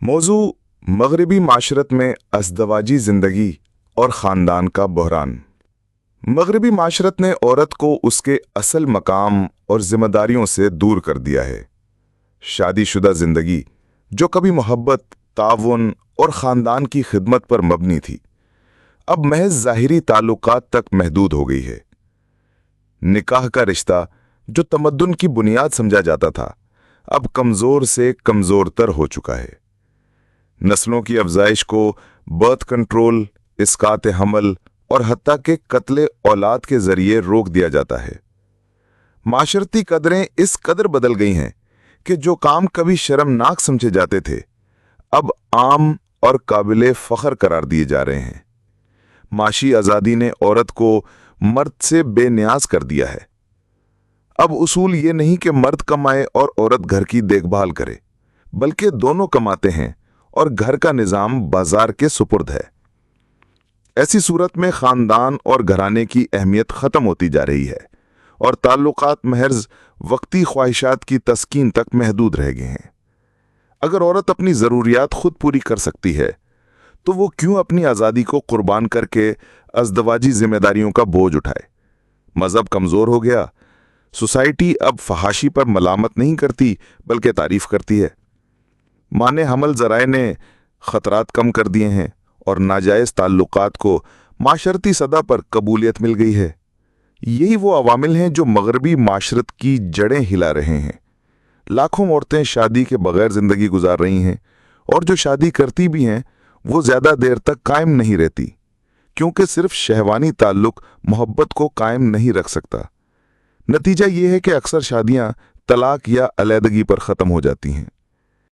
موضوع مغربی معاشرت میں ازدواجی زندگی اور خاندان کا بحران۔ مغربی معاشرت نے عورت کو اس کے اصل مقام اور ذمہ داریوں سے دور کر دیا ہے۔ شادی شدہ زندگی جو کبھی محبت، تعاون اور خاندان کی خدمت پر مبنی تھی، اب محض ظاہری تعلقات تک محدود ہو گئی ہے۔ نکاح کا رشتہ جو تمدن کی بنیاد سمجھا جاتا تھا، اب کمزور سے کمزور تر ہو چکا ہے۔ نسلوں کی افزائش کو برتھ کنٹرول، اسقاط حمل اور حتیٰ کہ قتل اولاد کے ذریعے روک دیا جاتا ہے۔ معاشرتی قدریں اس قدر بدل گئی ہیں کہ جو کام کبھی شرمناک سمجھے جاتے تھے، اب عام اور قابل فخر قرار دیے جا رہے ہیں۔ معاشی آزادی نے عورت کو مرد سے بے نیاز کر دیا ہے۔ اب اصول یہ نہیں کہ مرد کمائے اور عورت گھر کی دیکھ بھال کرے، بلکہ دونوں کماتے ہیں اور گھر کا نظام بازار کے سپرد ہے۔ ایسی صورت میں خاندان اور گھرانے کی اہمیت ختم ہوتی جا رہی ہے اور تعلقات محض وقتی خواہشات کی تسکین تک محدود رہ گئے ہیں۔ اگر عورت اپنی ضروریات خود پوری کر سکتی ہے تو وہ کیوں اپنی آزادی کو قربان کر کے ازدواجی ذمہ داریوں کا بوجھ اٹھائے؟ مذہب کمزور ہو گیا، سوسائٹی اب فحاشی پر ملامت نہیں کرتی بلکہ تعریف کرتی ہے۔ مانع حمل ذرائع نے خطرات کم کر دیے ہیں اور ناجائز تعلقات کو معاشرتی سطح پر قبولیت مل گئی ہے۔ یہی وہ عوامل ہیں جو مغربی معاشرت کی جڑیں ہلا رہے ہیں۔ لاکھوں عورتیں شادی کے بغیر زندگی گزار رہی ہیں، اور جو شادی کرتی بھی ہیں وہ زیادہ دیر تک قائم نہیں رہتی، کیونکہ صرف شہوانی تعلق محبت کو قائم نہیں رکھ سکتا۔ نتیجہ یہ ہے کہ اکثر شادیاں طلاق یا علیحدگی پر ختم ہو جاتی ہیں۔